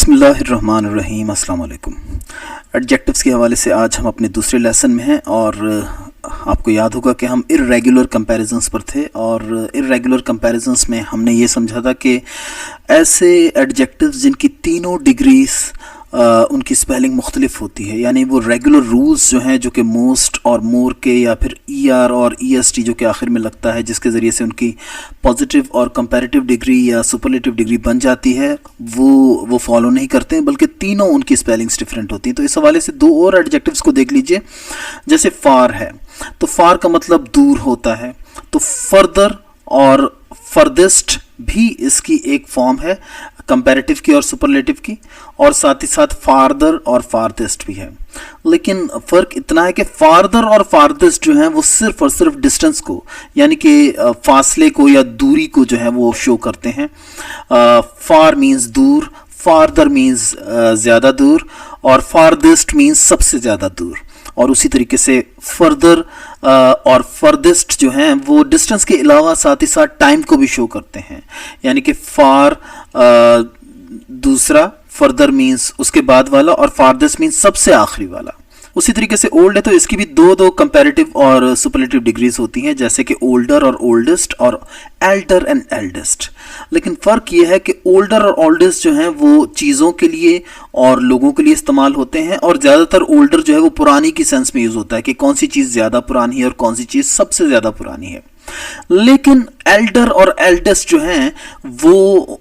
बिस्मिल्लाहिर्रहमानिर्रहीम अस्सलाम वालेकुम। एडजेक्टिव्स के हवाले से आज हम अपने दूसरे लेसन में हैं और आपको याद होगा कि हम इर्रेगुलर कंपैरिजंस पर थे और इर्रेगुलर कंपैरिजंस में हमने ये समझा था कि ऐसे एडजेक्टिव्स जिनकी तीनों डिग्रीज उनकी स्पेलिंग मुख्तलिफ होती है, यानी वो रेगुलर रूल्स जो हैं जो कि मोस्ट और मोर के या फिर ER और EST जो कि आखिर में लगता है, जिसके ज़रिए से उनकी पॉजिटिव और कंपैरेटिव डिग्री या सुपरलेटिव डिग्री बन जाती है, वो फॉलो नहीं करते हैं, बल्कि तीनों उनकी स्पेलिंग्स डिफरेंट होती हैं। तो इस हवाले से दो और एडजेक्टिव्स को देख लीजिए। जैसे फार है, तो फार का मतलब दूर होता है, तो फर्दर और फर्देस्ट भी इसकी एक फॉर्म है कंपैरेटिव की और सुपरलेटिव की, और साथ ही साथ फारदर और फारदेस्ट भी है। लेकिन फ़र्क इतना है कि फारदर और फारदेस्ट जो हैं वो सिर्फ और सिर्फ डिस्टेंस को, यानी कि फासले को या दूरी को जो है वो शो करते हैं। फार मीन्स दूर, फारदर मीन्स ज़्यादा दूर, और फारदेस्ट मीन्स सबसे ज़्यादा दूर। और उसी तरीके से फर्दर और फर्देस्ट जो हैं वो डिस्टेंस के अलावा साथ ही साथ टाइम को भी शो करते हैं, यानी कि फार दूसरा, फर्दर मीन्स उसके बाद वाला, और फारदेस्ट मीन्स सबसे आखिरी वाला। उसी तरीके से ओल्ड है तो इसकी भी दो कंपैरेटिव और सुपरलेटिव डिग्रीज होती हैं, जैसे कि ओल्डर और ओल्डेस्ट और एल्डर एंड एल्डेस्ट। लेकिन फ़र्क ये है कि ओल्डर और ओल्डेस्ट जो हैं वो चीज़ों के लिए और लोगों के लिए इस्तेमाल होते हैं, और ज़्यादातर ओल्डर जो है वो पुरानी की सेंस में यूज़ होता है कि कौन सी चीज़ ज़्यादा पुरानी है और कौन सी चीज़ सबसे ज़्यादा पुरानी है। लेकिन एल्डर और एल्डेस्ट जो हैं वो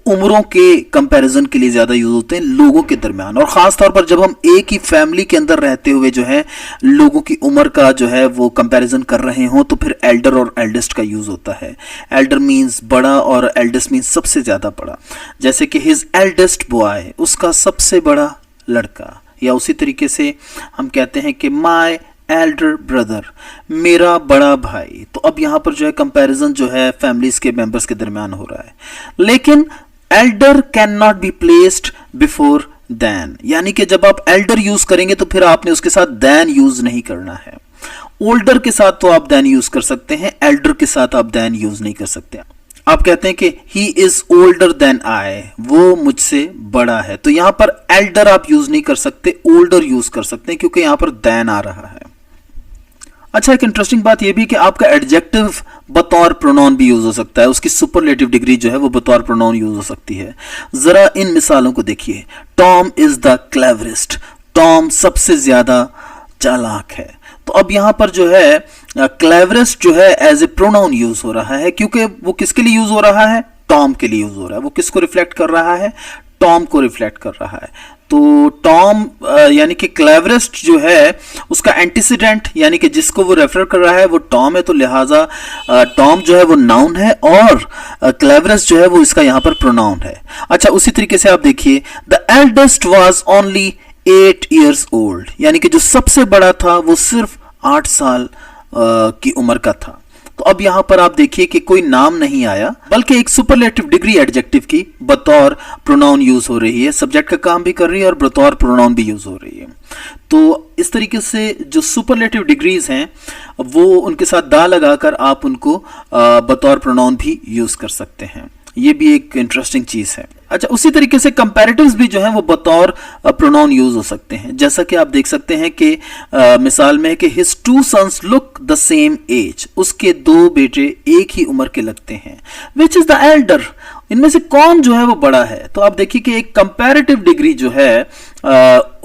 उम्रों के कंपैरिजन के लिए ज़्यादा यूज़ होते हैं लोगों के दरमियान, और ख़ास तौर पर जब हम एक ही फैमिली के अंदर रहते हुए जो है लोगों की उम्र का जो है वो कंपैरिजन कर रहे हों, तो फिर एल्डर और एल्डेस्ट का यूज़ होता है। एल्डर मीन्स बड़ा और एल्डेस्ट मीन्स सबसे ज़्यादा बड़ा, जैसे कि हिज एल्डेस्ट बॉय, उसका सबसे बड़ा लड़का। या उसी तरीके से हम कहते हैं कि माई एल्डर ब्रदर, मेरा बड़ा भाई। तो अब यहाँ पर जो है कंपैरिजन जो है फैमिलीज के मेंबर्स के दरमियान हो रहा है। लेकिन elder can not be placed before than, यानी कि जब आप एल्डर यूज करेंगे तो फिर आपने उसके साथ दैन यूज नहीं करना है। ओल्डर के साथ तो आप दैन यूज कर सकते हैं, एल्डर के साथ आप दैन यूज नहीं कर सकते। आप कहते हैं कि he is older than I, वो मुझसे बड़ा है, तो यहां पर एल्डर आप यूज नहीं कर सकते, ओल्डर यूज कर सकते हैं क्योंकि यहां पर देन आ रहा है। अच्छा, एक इंटरेस्टिंग बात यह भी कि आपका एडजेक्टिव बतौर प्रोनाउन भी यूज हो सकता है, उसकी सुपरलेटिव डिग्री जो है वो बतौर प्रोनाउन यूज हो सकती है। जरा इन मिसालों को देखिए। Tom is the cleverest, Tom सबसे ज्यादा चालाक है। तो अब यहां पर जो है क्लेवरेस्ट जो है एज ए प्रोनाउन यूज हो रहा है, क्योंकि वो किसके लिए यूज हो रहा है? टॉम के लिए यूज हो रहा है। वो किसको रिफ्लेक्ट कर रहा है? टॉम को रिफ्लेक्ट कर रहा है। तो टॉम यानी कि क्लेवरेस्ट जो है उसका एंटीसीडेंट यानी कि जिसको वो रेफर कर रहा है वो टॉम है, तो लिहाजा टॉम जो है वो नाउन है और क्लेवरेस्ट जो है वो इसका यहाँ पर प्रोनाउन है। अच्छा, उसी तरीके से आप देखिए, the eldest was only 8 years old, यानी कि जो सबसे बड़ा था वो सिर्फ 8 साल की उम्र का था। तो अब यहां पर आप देखिए कि कोई नाम नहीं आया, बल्कि एक सुपरलेटिव डिग्री एडजेक्टिव की बतौर प्रोनाउन यूज हो रही है, सब्जेक्ट का काम भी कर रही है और बतौर प्रोनाउन भी यूज हो रही है। तो इस तरीके से जो सुपरलेटिव डिग्रीज हैं वो उनके साथ दा लगाकर आप उनको बतौर प्रोनाउन भी यूज कर सकते हैं। ये भी एक इंटरेस्टिंग चीज है। अच्छा, उसी तरीके से कंपैरेटिव्स भी जो है वो बतौर प्रोनाउन यूज हो सकते हैं, जैसा कि आप देख सकते हैं कि मिसाल में है कि his 2 sons look the same age, उसके 2 बेटे एक ही उम्र के लगते हैं। विच इज द एल्डर, इनमें से कौन जो है वो बड़ा है? तो आप देखिए कि एक कंपैरेटिव डिग्री जो है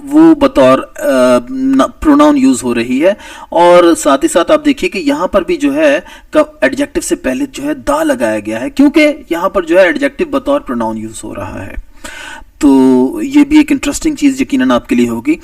वो बतौर प्रोनाउन यूज हो रही है, और साथ ही साथ आप देखिए कि यहां पर भी जो है एडजेक्टिव से पहले जो है दा लगाया गया है, क्योंकि यहां पर जो है एडजेक्टिव बतौर प्रोनाउन यूज हो रहा है। तो ये भी एक इंटरेस्टिंग चीज यकीनन आपके लिए होगी।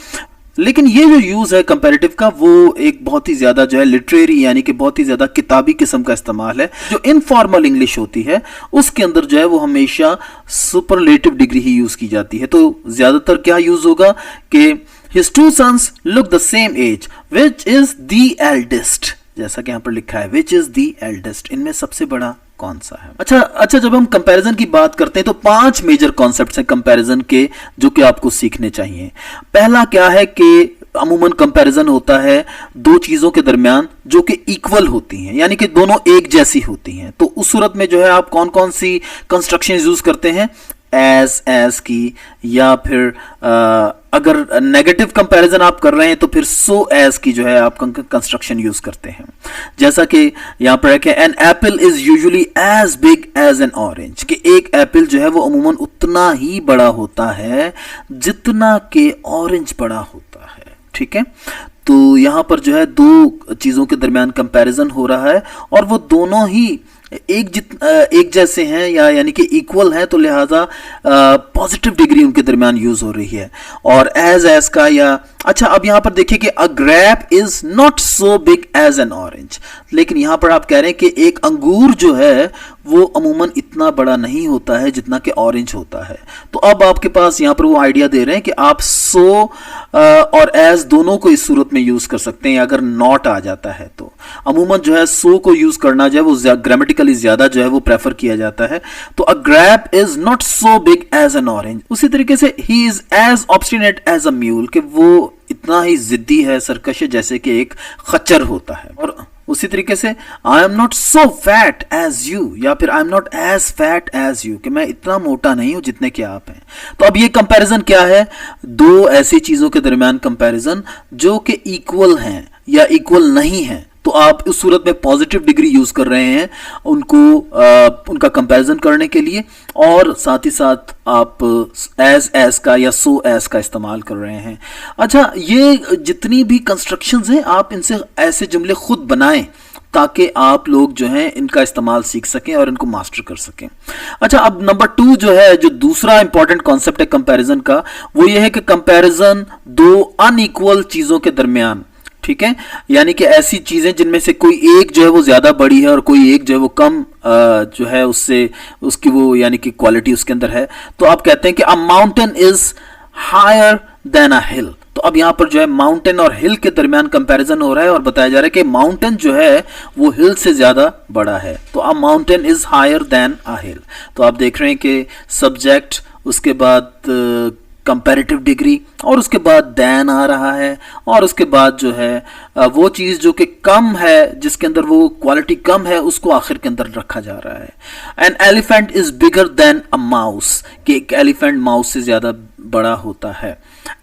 लेकिन ये जो यूज है कंपैरेटिव का वो एक बहुत ही ज्यादा जो है लिटरेरी यानी कि बहुत ही ज्यादा किताबी किस्म का इस्तेमाल है। जो इनफॉर्मल इंग्लिश होती है उसके अंदर जो है वो हमेशा सुपरलेटिव डिग्री ही यूज की जाती है। तो ज्यादातर क्या यूज होगा कि his 2 sons look the same age, which is the eldest, जैसा कि यहाँ पर लिखा है which is the eldest, इनमें सबसे बड़ा कौन सा है? अच्छा, जब हम कंपैरिजन की बात करते हैं तो 5 मेजर कॉन्सेप्ट्स हैं कंपैरिजन के जो कि आपको सीखने चाहिए। पहला क्या है कि अमूमन कंपैरिजन होता है दो चीजों के दरमियान जो कि इक्वल होती हैं, यानी कि दोनों एक जैसी होती हैं। तो उस सूरत में जो है आप कौन कौन सी कंस्ट्रक्शन यूज करते हैं? एज की, या फिर अगर नेगेटिव कंपैरिजन आप कर रहे हैं तो फिर सो एज की जो है आप कंस्ट्रक्शन यूज करते हैं। जैसा कि यहां पर है कि an apple is usually as big as an orange, कि एक एप्पल जो है वो अमूमन उतना ही बड़ा होता है जितना के ऑरेंज बड़ा होता है। ठीक है, तो यहां पर जो है दो चीजों के दरमियान कंपैरिजन हो रहा है और वो दोनों ही एक जैसे हैं या यानी कि इक्वल हैं, तो लिहाजा पॉजिटिव डिग्री उनके दरमियान यूज हो रही है। और एज का या अच्छा, अब यहां पर देखिए कि a grape is not so big as an orange, लेकिन यहां पर आप कह रहे हैं कि एक अंगूर जो है वो अमूमन इतना बड़ा नहीं होता है जितना कि ऑरेंज होता है। तो अब आपके पास यहां पर वो आइडिया दे रहे हैं कि आप सो और एज दोनों को इस सूरत में यूज कर सकते हैं अगर नॉट आ जाता है तो। अमूमन जो है सो को यूज करना जो है वो ग्रामेटिकली ज्यादा जो है वो प्रेफर किया जाता है। तो a grape is not so big as an orange. उसी तरीके से ही is as obstinate as a mule, कि वो इतना ही जिद्दी है, सरकश है, जैसे कि एक खच्चर होता है। और उसी तरीके से I am not so fat as you, या फिर I am not as fat as you, कि मैं इतना मोटा नहीं हूं जितने के आप हैं। तो अब ये कंपैरिजन क्या है? दो ऐसी चीजों के दरमियान कंपैरिजन जो कि इक्वल हैं या इक्वल नहीं है। तो आप उस सूरत में पॉजिटिव डिग्री यूज कर रहे हैं उनको उनका कंपैरिजन करने के लिए, और साथ ही साथ आप एज का या सो एज का इस्तेमाल कर रहे हैं। अच्छा, ये जितनी भी कंस्ट्रक्शंस हैं आप इनसे ऐसे जुमले खुद बनाएं ताकि आप लोग जो हैं इनका इस्तेमाल सीख सकें और इनको मास्टर कर सकें। अच्छा, अब नंबर 2 जो है, जो दूसरा इंपॉर्टेंट कॉन्सेप्ट है कंपैरिजन का, वो ये है कि कंपैरिजन दो अनइक्वल चीजों के दरमियान, ठीक है, यानी कि ऐसी चीजें जिनमें से कोई एक जो है वो ज्यादा बड़ी है और कोई एक जो है वो कम जो है उससे उसकी वो यानी कि क्वालिटी उसके अंदर है। तो आप कहते हैं कि a mountain is higher than a hill. तो अब यहां पर जो है माउंटेन और हिल के दरमियान कंपैरिजन हो रहा है और बताया जा रहा है कि माउंटेन जो है वो हिल से ज्यादा बड़ा है। तो a mountain is higher than a hill. तो आप देख रहे हैं कि सब्जेक्ट, उसके बाद कंपैरेटिव डिग्री, और उसके बाद दैन आ रहा है, और उसके बाद जो है वो चीज़ जो कि कम है, जिसके अंदर वो क्वालिटी कम है, उसको आखिर के अंदर रखा जा रहा है। An elephant is bigger than a mouse, कि एक एलिफेंट माउस से ज़्यादा बड़ा होता है।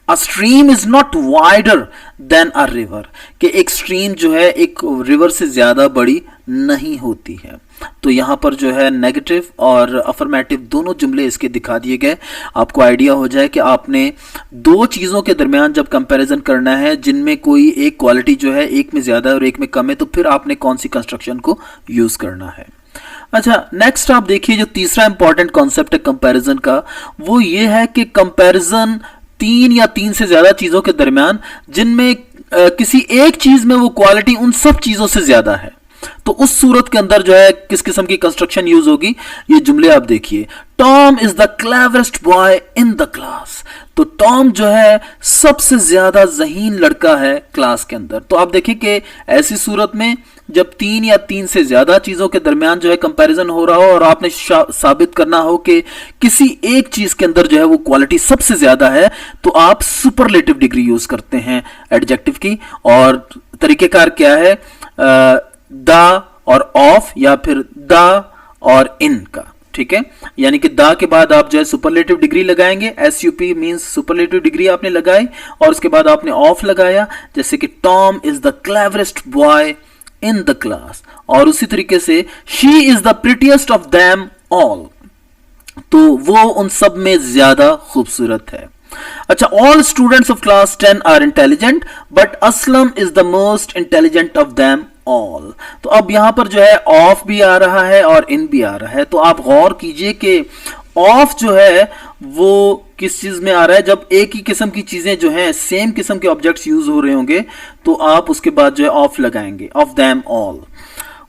A stream is not wider than a river, कि एक स्ट्रीम जो है एक रिवर से ज़्यादा बड़ी नहीं होती है। तो यहाँ पर जो है नेगेटिव और अफर्मेटिव दोनों जुमले इसके दिखा दिए गए। आपको आइडिया हो जाए कि आपने दो चीज़ों के दरमियान जब कंपैरिजन करना है जिनमें कोई एक क्वालिटी जो है एक में ज़्यादा है और एक में कम है, तो फिर आपने कौन सी कंस्ट्रक्शन को यूज़ करना है। अच्छा, नेक्स्ट आप देखिए, जो तीसरा इंपॉर्टेंट कॉन्सेप्ट है कंपैरिजन का, वो ये है कि कंपैरिजन तीन या तीन से ज़्यादा चीज़ों के दरमियान जिनमें किसी एक चीज़ में वो क्वालिटी उन सब चीज़ों से ज़्यादा है, तो उस सूरत के अंदर जो है किस किस्म की कंस्ट्रक्शन यूज होगी। ये जुमले आप देखिए, Tom is the cleverest boy in the class. तो टॉम जो है सबसे ज्यादा ज़हीन लड़का है क्लास के अंदर। तो आप देखिए कि ऐसी सूरत में जब तीन या तीन से ज्यादा चीजों के दरमियान जो है कंपैरिजन हो रहा हो और आपने साबित करना हो कि किसी एक चीज के अंदर जो है वो क्वालिटी सबसे ज्यादा है, तो आप सुपरलेटिव डिग्री यूज करते हैं एडजेक्टिव की। और तरीकेकार क्या है? द और ऑफ, या फिर द और इन का, ठीक है। यानी कि द के बाद आप जो है सुपरलेटिव डिग्री लगाएंगे, SUP मींस सुपरलेटिव डिग्री आपने लगाई, और उसके बाद आपने ऑफ लगाया, जैसे कि Tom is the cleverest boy in the class. और उसी तरीके से she is the prettiest of them all, तो वो उन सब में ज्यादा खूबसूरत है। अच्छा, all students of class 10 are intelligent but Aslam is the most intelligent of them all. तो अब यहां पर जो है ऑफ भी आ रहा है और इन भी आ रहा है। तो आप गौर कीजिए कि ऑफ जो है वो किस चीज में आ रहा है। जब एक ही किस्म की चीजें जो हैं, सेम किस्म के ऑब्जेक्ट्स यूज हो रहे होंगे, तो आप उसके बाद जो है ऑफ लगाएंगे, ऑफ देम ऑल।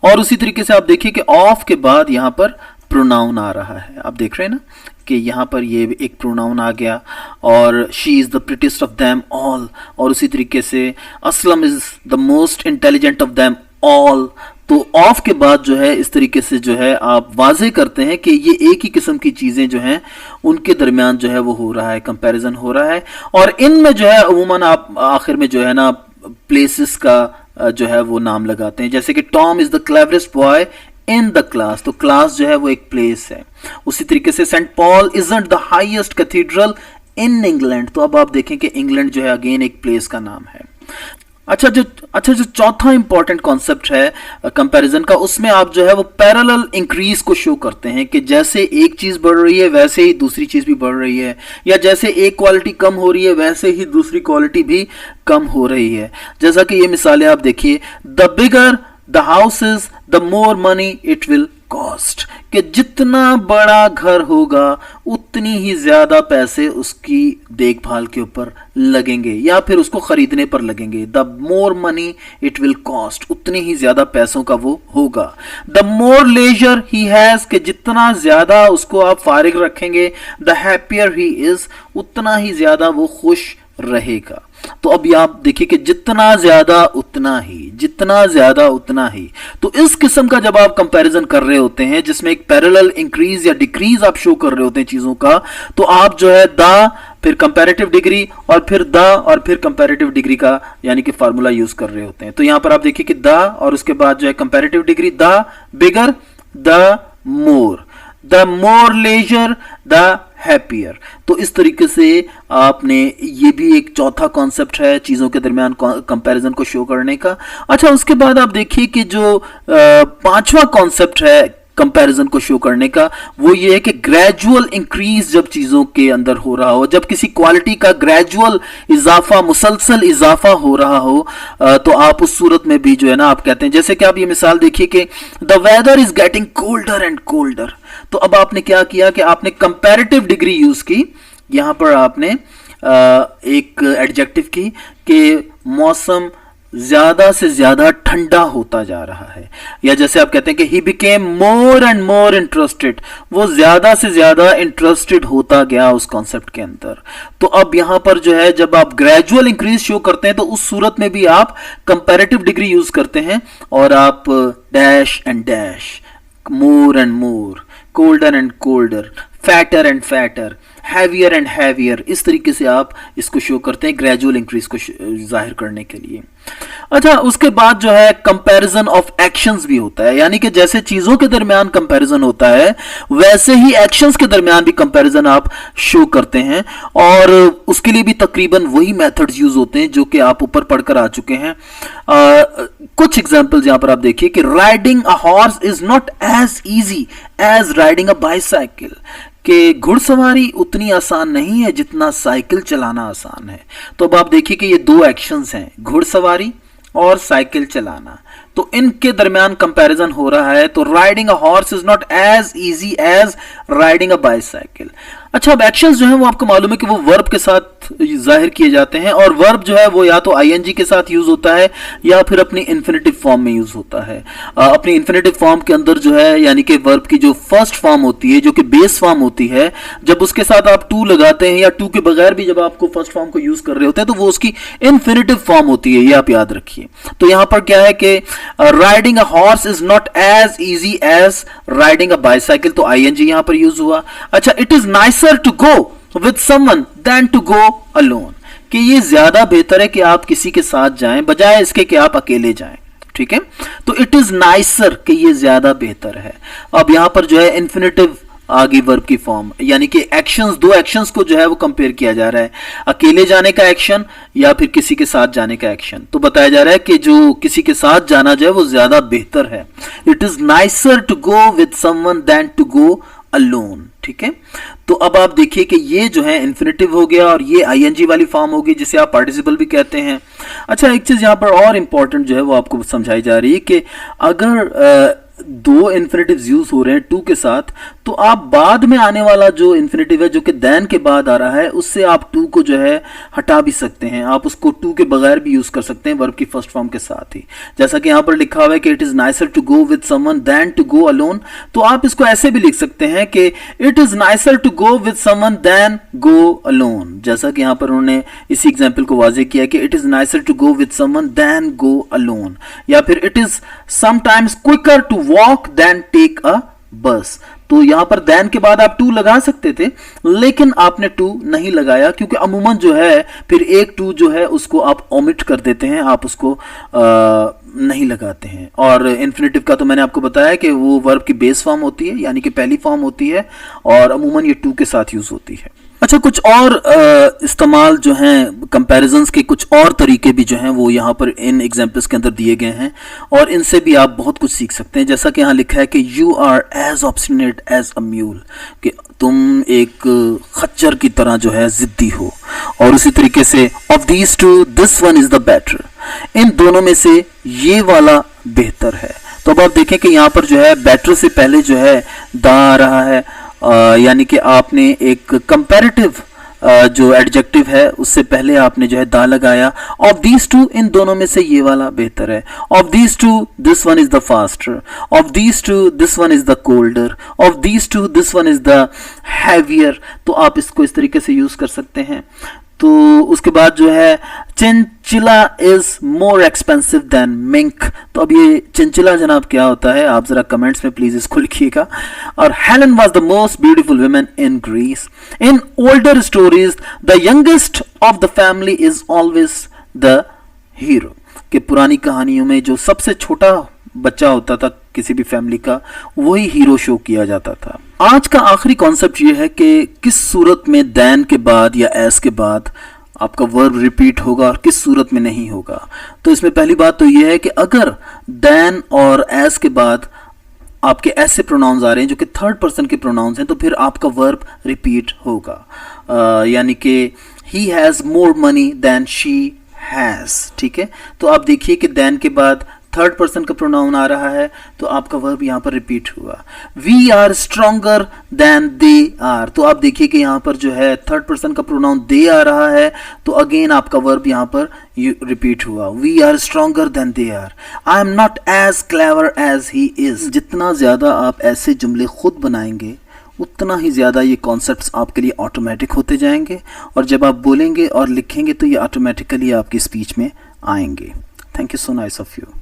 और उसी तरीके से आप देखिए कि ऑफ के बाद यहां पर प्रोनाउन आ रहा है। आप देख रहे हैं ना कि यहाँ पर ये एक प्रोनाउन आ गया, और she is the prettiest of them all, और उसी तरीके से Aslam is the most intelligent of them all. तो ऑफ के बाद जो है इस तरीके से जो है आप वाजे करते हैं कि ये एक ही किस्म की चीज़ें जो हैं उनके दरमियान जो है वो हो रहा है, कंपैरिजन हो रहा है। और इनमें जो है अमूमन आप आखिर में जो है ना प्लेसेस का जो है वो नाम लगाते हैं, जैसे कि Tom is the cleverest boy in the class, तो क्लास जो है वो एक प्लेस है। उसी तरीके से Saint Paul isn't the highest cathedral in England, तो अब आप देखें कि इंग्लैंड जो है अगेन एक प्लेस का नाम है। अच्छा जो चौथा इंपॉर्टेंट कॉन्सेप्ट है कंपैरिजन का, उसमें आप जो है वो पैरेलल इंक्रीज को शो करते हैं कि जैसे एक चीज बढ़ रही है वैसे ही दूसरी चीज भी बढ़ रही है, या जैसे एक क्वालिटी कम हो रही है वैसे ही दूसरी क्वालिटी भी कम हो रही है। जैसा कि ये मिसालें आप देखिए, the bigger the house is the more money it will cost, कि जितना बड़ा घर होगा उतनी ही ज्यादा पैसे उसकी देखभाल के ऊपर लगेंगे या फिर उसको खरीदने पर लगेंगे। The more money it will cost, उतनी ही ज्यादा पैसों का वो होगा। The more leisure he has, कि जितना ज्यादा उसको आप फारिग रखेंगे, द हैप्पियर ही इज, उतना ही ज्यादा वो खुश रहेगा। तो अब आप देखिए कि जितना ज्यादा उतना ही, जितना ज्यादा उतना ही। तो इस किस्म का जब आप कंपैरिजन कर रहे होते हैं जिसमें एक पैरेलल इंक्रीज या डिक्रीज आप शो कर रहे होते हैं चीजों का, तो आप जो है द, फिर कंपैरेटिव डिग्री और फिर द और फिर कंपैरेटिव डिग्री का यानी कि फार्मूला यूज कर रहे होते हैं। तो यहां पर आप देखिए कि द और उसके बाद जो है comparative degree, the bigger the more leisure the happier. तो इस तरीके से आपने, ये भी एक चौथा कॉन्सेप्ट है चीजों के दरमियान कंपैरिजन को शो करने का। अच्छा, उसके बाद आप देखिए कि जो पांचवा कॉन्सेप्ट है कंपैरिजन को शो करने का, वो ये है कि ग्रेजुअल इंक्रीज जब चीजों के अंदर हो रहा हो, जब किसी क्वालिटी का ग्रेजुअल इजाफा, मुसलसल इजाफा हो रहा हो, तो आप उस सूरत में भी जो है ना आप कहते हैं, जैसे कि आप ये मिसाल देखिए कि the weather is getting colder and colder. तो अब आपने क्या किया कि आपने कंपैरेटिव डिग्री यूज की, यहां पर आपने एक एडजेक्टिव की कि मौसम ज्यादा से ज्यादा ठंडा होता जा रहा है, या जैसे आप कहते हैं कि he became more and more interested, वो ज्यादा से ज्यादा इंटरेस्टेड होता गया उस कॉन्सेप्ट के अंदर। तो अब यहां पर जो है जब आप ग्रेजुअल इंक्रीज शो करते हैं तो उस सूरत में भी आप कंपैरेटिव डिग्री यूज करते हैं और आप dash and dash, more and more, colder and colder, fatter and fatter, heavier and heavier, इस तरीके से आप इसको शो करते हैं ग्रेजुअल इंक्रीज को जाहिर करने के लिए। अच्छा, उसके बाद जो है कंपैरिजन ऑफ एक्शंस भी होता है, यानी कि जैसे चीजों के दरमियान कंपैरिजन होता है वैसे ही एक्शंस के दरमियान भी कंपैरिजन आप शो करते हैं, और उसके लिए भी तकरीबन वही मेथड्स यूज होते हैं जो कि आप ऊपर पढ़कर आ चुके हैं। कुछ एग्जांपल्स यहां पर आप देखिए कि riding a horse is not as easy as riding a bicycle, कि घुड़सवारी उतनी आसान नहीं है जितना साइकिल चलाना आसान है। तो अब आप देखिए कि ये दो एक्शंस हैं, घुड़सवारी और साइकिल चलाना, तो इनके दरमियान कंपैरिजन हो रहा है। तो riding a horse is not as easy as riding a bicycle. अच्छा, अब एक्शंस जो है वो आपको मालूम है कि वो वर्ब के साथ जाहिर किए जाते हैं, और वर्ब जो है वो या तो आईएनजी के साथ यूज होता है या फिर अपनी इन्फिनेटिव फॉर्म में यूज होता है। अपनी इन्फिनेटिव फॉर्म के अंदर जो है यानी कि वर्ब की जो फर्स्ट फॉर्म होती है, जो कि बेस फॉर्म होती है, जब उसके साथ आप टू लगाते हैं या टू के बगैर भी जब आपको फर्स्ट फॉर्म को यूज कर रहे होते हैं तो वो उसकी इन्फिनेटिव फॉर्म होती है, ये आप याद रखिए। तो यहां पर क्या है कि riding a horse is not as easy as riding a bicycle, तो आईएनजी यहां पर यूज हुआ। अच्छा, it is nicer to go with someone than to go alone, कि ये ज्यादा बेहतर है कि आप किसी के साथ जाएं बजाय इसके कि आप अकेले जाएं। ठीक है, तो इट इज नाइसर कि ये ज्यादा बेहतर है। अब यहां पर जो है इन्फिनेटिव आ गई वर्ब की फॉर्म, यानी कि एक्शंस, दो एक्शंस को जो है वो कंपेयर किया जा रहा है, अकेले जाने का एक्शन या फिर किसी के साथ जाने का एक्शन। तो बताया जा रहा है कि जो किसी के साथ जाना जो है वो ज्यादा बेहतर है। It is nicer to go with someone than to go alone. ठीक है, तो अब आप देखिए कि ये जो है इन्फिनेटिव हो गया और ये आईएनजी वाली फॉर्म होगी जिसे आप पार्टिसिपल भी कहते हैं। अच्छा, एक चीज यहां पर और इंपॉर्टेंट जो है वो आपको समझाई जा रही है कि अगर दो इन्फिनेटिव्स यूज हो रहे हैं टू के साथ, तो आप बाद में आने वाला जो इन्फिनेटिव है जो कि देन के बाद आ रहा है उससे आप टू को जो है हटा भी सकते हैं, आप उसको टू के बगैर भी यूज कर सकते हैं वर्ब की फर्स्ट फॉर्म के साथ ही। जैसा कि यहां पर लिखा हुआ है कि it is nicer to go with someone than to go alone, तो आप इसको ऐसे भी लिख सकते हैं कि it is nicer to go with someone then go alone, जैसा कि यहां पर उन्होंने इसी एग्जाम्पल को वाज़ेह किया कि it is nicer to go with someone then go alone, या फिर it is sometimes quicker to walk then take a bus. तो तो यहाँ पर देन के बाद आप टू लगा सकते थे, लेकिन आपने टू नहीं लगाया, क्योंकि अमूमन जो है फिर एक टू जो है उसको आप ओमिट कर देते हैं, आप उसको नहीं लगाते हैं। और इन्फिनेटिव का तो मैंने आपको बताया कि वो वर्ब की बेस फॉर्म होती है, यानी कि पहली फॉर्म होती है, और अमूमन ये टू के साथ यूज होती है। अच्छा, कुछ और इस्तेमाल जो हैं कंपैरिजंस के, कुछ और तरीके भी जो हैं वो यहाँ पर इन एग्जाम्पल्स के अंदर दिए गए हैं, और इनसे भी आप बहुत कुछ सीख सकते हैं। जैसा कि यहाँ लिखा है कि you are as obstinate as a mule, कि तुम एक खच्चर की तरह जो है जिद्दी हो। और उसी तरीके से of these two this one is the better, इन दोनों में से ये वाला बेहतर है। तो अब आप देखें कि यहाँ पर जो है बेटर से पहले जो है दा आ रहा है, यानी कि आपने एक कंपैरेटिव जो एडजेक्टिव है उससे पहले आपने जो है दा लगाया। ऑफ दीज टू, इन दोनों में से ये वाला बेहतर है। Of these two this one is the faster, of these two this one is the colder, of these two this one is the heavier. तो आप इसको इस तरीके से यूज कर सकते हैं। तो उसके बाद जो है chinchilla is more expensive than mink. तो अब ये चिंचिला जनाब क्या होता है, आप जरा कमेंट्स में प्लीज इसको लिखिएगा। और Helen was the most beautiful woman in Greece. In older stories the youngest of the family is always the hero, कि पुरानी कहानियों में जो सबसे छोटा बच्चा होता था किसी भी फैमिली का, वही हीरो शो किया जाता था। आज का आखिरी कॉन्सेप्ट ये है कि किस सूरत में देन के बाद या एस के बाद आपका वर्ब रिपीट होगा और किस सूरत में नहीं होगा। तो इसमें पहली बात तो ये है कि अगर देन और एस के बाद आपके ऐसे प्रोनाउंस आ रहे हैं जो कि थर्ड पर्सन के प्रोनाउंस हैं, तो फिर आपका वर्ब रिपीट होगा। यानी कि he has more money then she has, ठीक है। तो आप देखिए कि देन के बाद थर्ड पर्सन का प्रोनाउन आ रहा है, तो आपका वर्ब यहाँ पर रिपीट हुआ। We are stronger then they are, तो आप देखिए कि यहाँ पर जो है थर्ड पर्सन का प्रोनाउन दे आ रहा है, तो अगेन आपका वर्ब यहाँ पर रिपीट हुआ। We are stronger then they are. I am not as clever as he is. जितना ज़्यादा आप ऐसे जुमले खुद बनाएंगे उतना ही ज़्यादा ये कॉन्सेप्ट्स आपके लिए ऑटोमेटिक होते जाएंगे, और जब आप बोलेंगे और लिखेंगे तो ये ऑटोमेटिकली आपकी स्पीच में आएंगे। Thank you so nice of you.